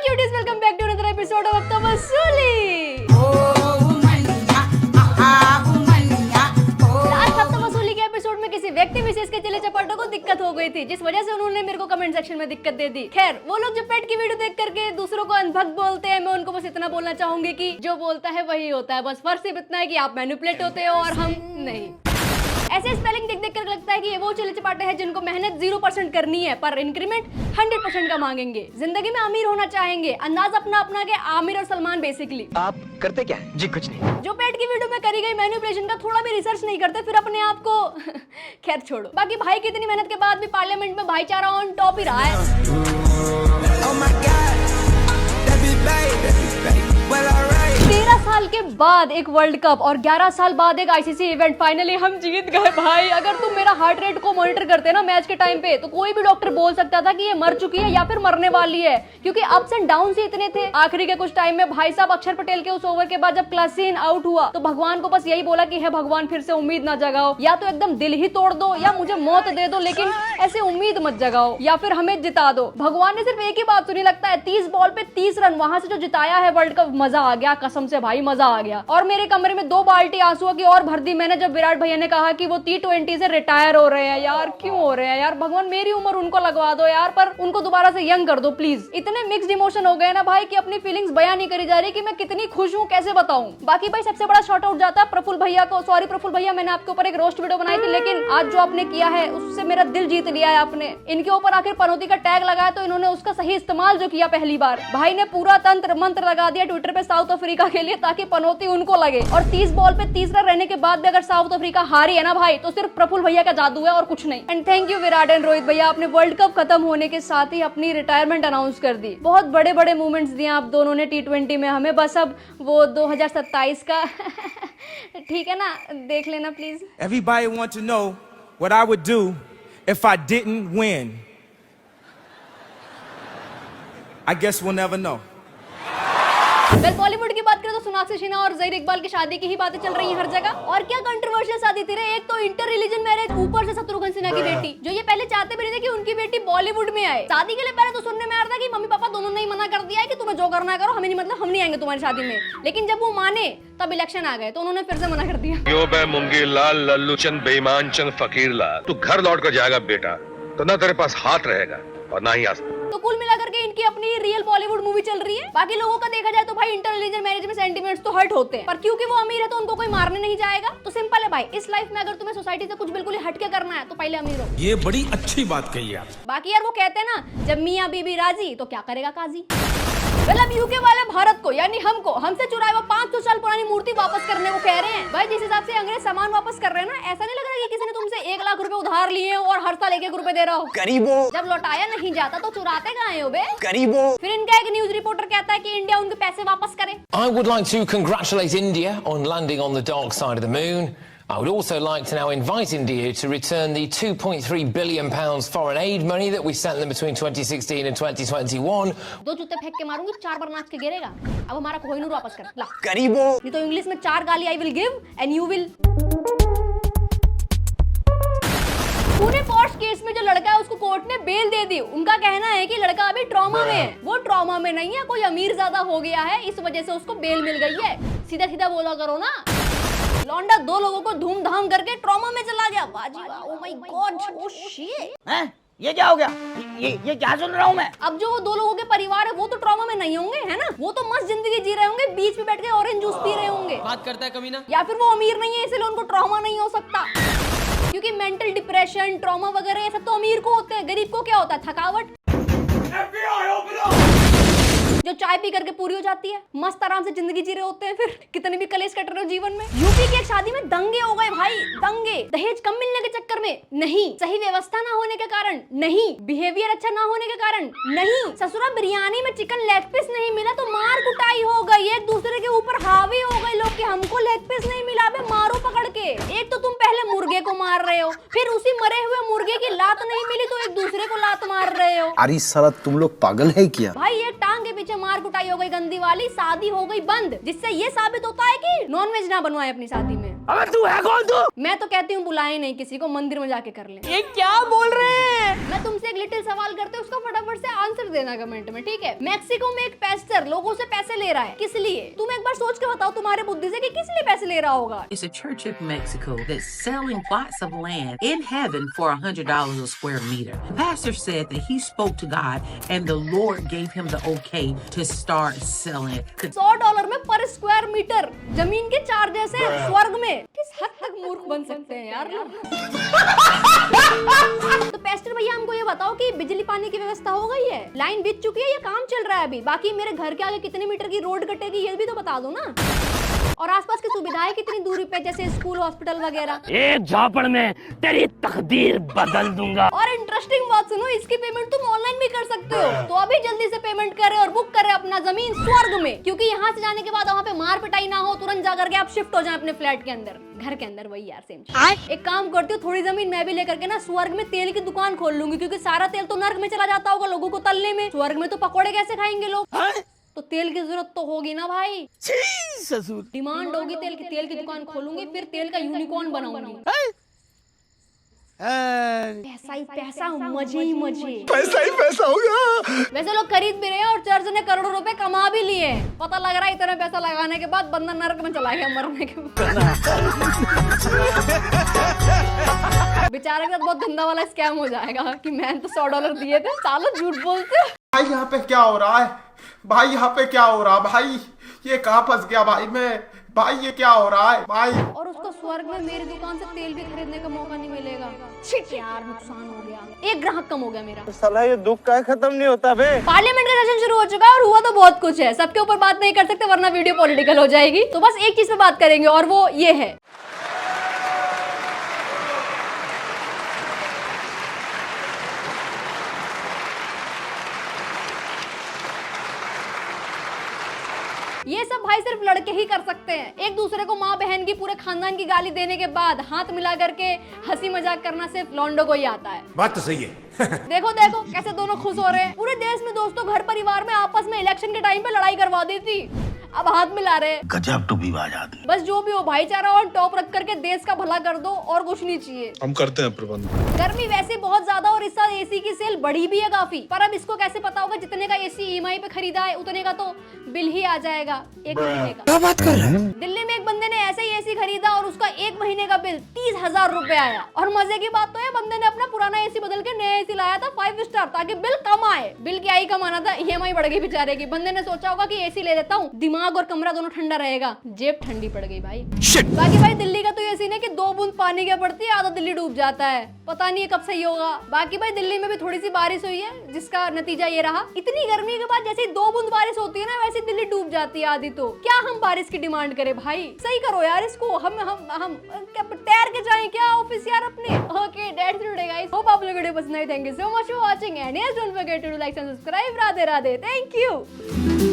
cuties, welcome back to another episode of Ab to Wasuli. Last हफ्ता वसूली के episode में किसी व्यक्ति विशेष के चले चपाटों को दिक्कत हो गई थी, जिस वजह से उन्होंने मेरे को कमेंट सेक्शन में दिक्कत दे दी। खैर, वो लोग जो पेट की वीडियो देख करके दूसरों को अनभक्त बोलते हैं, मैं उनको बस इतना बोलना चाहूंगी कि जो बोलता है वही होता है। बस फर्क सिर्फ इतना है कि आप मैनिपुलेट होते हो और हम नहीं। ऐसे स्पेलिंग देख देख कर लगता है कि ये वो चले चपाटे हैं जिनको मेहनत 0% करनी है पर इंक्रीमेंट 100% का मांगेंगे। जिंदगी में अमीर होना चाहेंगे, अंदाज अपना अपना के आमिर और सलमान बेसिकली। आप करते क्या है? जी कुछ नहीं। जो पेट की वीडियो में करी गई मैनिपुलेशन का थोड़ा भी रिसर्च नहीं करते, फिर अपने आप को खैर छोड़ो। बाकी भाई की इतनी मेहनत के बाद भी पार्लियामेंट में भाईचारा ऑन टॉप ही रहा है। 13 साल के बाद एक वर्ल्ड कप और 11 साल बाद एक आईसीसी इवेंट, फाइनली हम जीत गए भाई। अगर तुम मेरा हार्ट रेट को मॉनिटर करते ना मैच के टाइम पे, तो कोई भी डॉक्टर बोल सकता था कि ये मर चुकी है या फिर मरने वाली है, क्योंकि अप्स एंड डाउन ही इतने थे। आखिरी के कुछ टाइम में भाई साहब अक्षर पटेल के उस ओवर के बाद जब क्लासीन आउट हुआ तो भगवान को बस यही बोला कि है भगवान फिर से उम्मीद ना जगाओ, या तो एकदम दिल ही तोड़ दो या मुझे मौत दे दो, लेकिन ऐसे उम्मीद मत जगाओ, या फिर हमें जिता दो। भगवान ने सिर्फ एक ही बात सुनी लगता है, 30 बॉल पे 30 रन, वहां से जो जिताया है वर्ल्ड कप, मजा आ गया कसम से भाई, मजा आ गया। और मेरे कमरे में 2 बाल्टी आंसुओं की और भर दी मैंने जब विराट भैया ने कहा कि वो T20 से रिटायर हो रहे हैं। यार क्यों हो रहे हैं यार, भगवान मेरी उम्र उनको लगवा दो यार, पर उनको दोबारा से यंग कर दो प्लीज। इतने मिक्स्ड इमोशन हो गए ना भाई कि अपनी फीलिंग्स बयां नहीं करी जा रही कि मैं कितनी खुश हूँ, कैसे बताऊं। बाकी भाई सबसे बड़ा शॉट आउट जाता है प्रफुल भैया को। सॉरी प्रफुल भैया, मैंने आपके ऊपर एक रोस्ट वीडियो बनाई थी, लेकिन आज जो आपने किया है उससे मेरा दिल जीत लिया है आपने। इनके ऊपर आखिर पनौती का टैग लगाया तो इन्होंने उसका सही इस्तेमाल जो किया पहली बार, भाई ने पूरा तंत्र मंत्र लगा दिया ट्विटर पे साउथ अफ्रीका के लिए ताकि पनौती उनको लगे। और 30 बॉल पे 30 रन रहने के बाद भी अगर साउथ अफ्रीका हारी है ना भाई, तो सिर्फ प्रफुल भैया का जादू है और कुछ नहीं। And thank you Virat and Rohit भैया, आपने वर्ल्ड कप खत्म होने के साथ ही अपनी रिटायरमेंट अनाउंस कर दी। बहुत बड़े बड़े मूवमेंट्स दिए आप दोनों ने T20 में हमें, बस अब वो 2027 का ठीक है ना, देख लेना please. Everybody want to know what I would do if I didn't win. I guess we'll never know. Well Bollywood की बात करें तो सोनाक्षी सिन्हा और ज़हीर इकबाल की शादी की ही बातें चल रही हैं हर जगह। और क्या कंट्रोवर्शियल शादी थी रे, एक तो इंटर रिलीजन मैरिज, ऊपर से शत्रुघ्न सिन्हा की बेटी, जो ये पहले चाहते भी नहीं थे कि उनकी बेटी बॉलीवुड में आए। शादी के लिए पहले तो सुनने में आ रहा था कि मम्मी पापा दोनों ने ही मना कर दिया है कि तुम्हें जो करना करो, हमें नहीं मतलब, हम नहीं आएंगे तुम्हारी शादी में। लेकिन जब वो माने तब इलेक्शन आ गए तो उन्होंने फिर से मना कर दिया। यो बे मुंगी लाल लल्लू चंद बेईमान चंद फकीर लाल, तू घर लौट कर जाएगा बेटा, तो ना तेरे पास हाथ रहेगा और ना ही आस्था। तो कुल मिलाकर के इनकी अपनी रियल बॉलीवुड मूवी चल रही है। बाकी लोगों का देखा जाए तो भाई इंटर रिलीजन मैरिज में सेंटिमेंट्स तो हर्ट होते हैं, पर क्योंकि वो अमीर है तो उनको कोई मारने नहीं जाएगा। तो सिंपल है भाई, इस लाइफ में अगर तुम्हें सोसाइटी से कुछ बिल्कुल ही हटके करना है तो पहले अमीर हो। ये बड़ी अच्छी बात कही आप। बाकी यार वो कहते हैं ना, जब मियाँ बीबी राजी तो क्या करेगा काजी। अब यूके वाले भारत को यानी हमको हमसे चुराए हुआ 500 साल पुरानी मूर्ति वापस करने को कह रहे हैं। भाई जिस हिसाब से अंग्रेज सामान वापस कर रहे हैं ना, ऐसा नहीं लग रहा कि किसी ने तुमसे 1 लाख रुपए उधार लिए और हर साल 1-1 रुपए दे रहा हो। गरीबों, जब लौटाया नहीं जाता तो चुराते कहाँ हैं बे? गरीबों। फिर इनका एक न्यूज रिपोर्टर कहता है कि इंडिया उनके पैसे वापस करे। I would like to congratulate India on landing on the dark side of the moon. I would also like to now invite India to return the £2.3 billion foreign aid money that we sent them between 2016 and 2021. 2 जूते फेंक के मारूंगी, 4 बार नाच के गिरेगा। अब हमारा कोहिनूर वापस कर ला। गरीबों। नहीं तो इंग्लिश में 4 गाली I will give and you will. Pune posh case में जो लड़का है उसको कोर्ट ने बेल दे दी। उनका कहना है कि लड़का अभी ट्रॉमा में है। वो ट्रॉमा में नहीं है, कोई अमीर ज्यादा हो गया है, इस वजह से उसको बेल मिल गई है। सीधा सीधा बोला करो ना। लौंडा 2 लोगों को धूमधाम करके ट्रॉमा में चला गया। बाजी वाह, oh my God, oh shit. हैं? ये क्या हो गया? ये क्या सुन रहा हूँ मैं? अब जो वो 2 लोगों के परिवार है वो तो ट्रॉमा में नहीं होंगे, है ना? वो तो मस्त जिंदगी जी रहे होंगे, बीच में बैठ के ऑरेंज जूस पी रहे होंगे। बात करता है कमीना। या फिर वो अमीर नहीं है इसलिए उनको ट्रॉमा नहीं हो सकता, क्योंकि मेंटल डिप्रेशन, ट्रॉमा वगैरह ये सब तो अमीर को होते हैं। गरीब को क्या होता है? थकावट, जो चाय पी करके पूरी हो जाती है, मस्त आराम से जिंदगी जी रहे होते हैं, फिर कितने भी कलेश कट रहे हो जीवन में। यूपी की एक शादी में दंगे हो गए भाई, दंगे। दहेज कम मिलने के चक्कर में नहीं, सही व्यवस्था ना होने के कारण नहीं, बिहेवियर अच्छा ना होने के कारण नहीं, ससुरा बिरयानी में चिकन लेग पीस नहीं मिला तो मार कुटाई हो गई, एक दूसरे के ऊपर हावी हो गए लोग कि हमको लेग पीस नहीं मिला, बे मारो पकड़ के। एक तो तुम पहले मुर्गे को मार रहे हो, फिर उसी मरे हुए मुर्गे की लात नहीं मिली तो एक दूसरे को लात मार रहे हो। अरे साला तुम लोग पागल है क्या? भाई एक टांग के पीछे मार कुटाई हो गई गंदी वाली, शादी हो गई बंद, जिससे ये साबित होता है कि नॉनवेज ना बनवाए अपनी शादी में। अबे तू है कौन तू? मैं तो कहती हूँ बुलाए नहीं किसी को, मंदिर में जाके कर लें। ये क्या बोल रहे हैं? मैं तुमसे एक लिटिल सवाल करते हूँ, उसका फटाफट से आंसर देना कमेंट में, ठीक है? मैक्सिको में एक पेस्टर लोगों से पैसे ले रहा है, किस लिए? तुम एक बार सोच के बताओ तुम्हारे बुद्धि से कि किस लिए पैसे ले रहा होगा? It's a church in Mexico that's selling plots of land in heaven for $100 a square meter. The pastor said that he spoke to God and the Lord gave him the okay to start selling it. $100 में पर square metre, जमीन के charges है स्वर्ग में। किस हद तक मूर्ख बन सकते हैं यार लोग। तो पेस्टर भैया हमको ये बताओ कि बिजली पानी की व्यवस्था हो गई है, लाइन बिछ चुकी है या काम चल रहा है अभी? बाकी मेरे घर के आगे कितने मीटर की रोड कटेगी ये भी तो बता दो ना। और आसपास की सुविधाएं कितनी दूरी पे, जैसे स्कूल हॉस्पिटल वगैरह? एक झापड़ में तेरी तकदीर बदल दूंगा। और इंटरेस्टिंग बात सुनो, इसकी पेमेंट तुम ऑनलाइन भी कर सकते हो, तो अभी जल्दी से पेमेंट करें और बुक करें अपना जमीन स्वर्ग में, क्योंकि यहाँ से जाने के बाद वहाँ पे मार पिटाई ना हो, तुरंत जाकर के आप शिफ्ट हो जाएं अपने फ्लैट के अंदर, घर के अंदर। वही यार सेम। एक काम करती हूँ, थोड़ी जमीन मैं भी लेकर के ना स्वर्ग में तेल की दुकान खोल लूंगी, क्योंकि सारा तेल तो नर्क में चला जाता होगा लोगों को तलने में, स्वर्ग में तो पकौड़े कैसे खाएंगे लोग? तो तेल की जरूरत तो होगी ना भाई, ससुर। डिमांड होगी तेल की दुकान खोलूंगी, फिर तेल का यूनिकॉर्न बनाऊंगी। पैसा ही पैसा, मजे ही मजे, पैसा ही पैसा होगा। वैसे लोग खरीद भी रहे हैं और चर्च ने करोड़ों रुपए कमा भी लिए हैं। पता लग रहा है इतना पैसा लगाने के बाद बंदा नरक में चला गया मरने के बाद। बेचारे के साथ बहुत धंधा वाला स्कैम हो जाएगा कि मैंने तो $100 दिए थे, सालों झूठ बोलते। भाई यहाँ पे क्या हो रहा है? भाई यहाँ पे क्या हो रहा है? भाई ये कहाँ फंस गया भाई मैं? भाई ये क्या हो रहा है भाई? और उसको स्वर्ग में मेरी दुकान से तेल भी खरीदने का मौका नहीं मिलेगा। शिट यार, नुकसान हो गया, एक ग्राहक कम हो गया मेरा। साला ये दुख का खत्म नहीं होता बे। पार्लियामेंट का सेशन शुरू हो चुका है और हुआ तो बहुत कुछ है, सबके ऊपर बात नहीं कर सकते वरना वीडियो पॉलिटिकल हो जाएगी। तो बस एक चीज पे बात करेंगे और वो ये है, ये सब भाई सिर्फ लड़के ही कर सकते हैं। एक दूसरे को माँ बहन की, पूरे खानदान की गाली देने के बाद हाथ मिला करके हंसी मजाक करना सिर्फ लौंडो को ही आता है। बात तो सही है। देखो देखो कैसे दोनों खुश हो रहे हैं। पूरे देश में दोस्तों, घर परिवार में आपस में इलेक्शन के टाइम पे लड़ाई करवा दी थी, अब हाथ मिला रहे। गजब टू भी बात। बस जो भी हो, भाईचारा और टॉप रख करके देश का भला कर दो, और कुछ नहीं चाहिए। हम करते हैं प्रबंध। गर्मी वैसे बहुत ज्यादा और इस साल एसी की सेल बढ़ी भी है काफी, पर अब इसको कैसे पता होगा जितने का एसी ईएमआई पे खरीदा है उतने का तो बिल ही आ जाएगा 1 महीने का। क्या बात कर रहे हैं? दिल्ली में एक बंदे ने ऐसे ही एसी खरीदा और उसका 1 महीने का बिल 30,000 रुपए आया। और मजे की बात तो है, बंदे ने अपना पुराना एसी बदल के नया एसी लाया था 5 स्टार, ताकि बिल कम आए। बिल क्या ही कमाना था, ईएमआई बढ़ गई बेचारे की। बंदे ने सोचा होगा कि एसी ले लेता हूँ, दिमाग और कमरा दोनों ठंडा रहेगा, जेब ठंडी पड़ गई भाई। बाकी भाई दिल्ली का तो ये सीन है कि 2 बूंद पानी क्या पड़ती है, आधा दिल्ली डूब जाता है। पता नहीं कब सही होगा। बाकी भाई दिल्ली में भी थोड़ी सी बारिश हुई है, जिसका नतीजा ये रहा, इतनी गर्मी के बाद जैसे 2 बूंद बारिश होती है ना, वैसे दिल्ली डूब जाती है आधी। तो क्या हम बारिश की डिमांड करें भाई? सही करो यार इसको। हम क्या तैर के जाएं क्या ऑफिस यार अपने? Okay, that's it today guys. Hope आप लोगों को वीडियो पसंद आई। Thank you so much for watching and don't forget to like and subscribe. Radhe Radhe, thank you.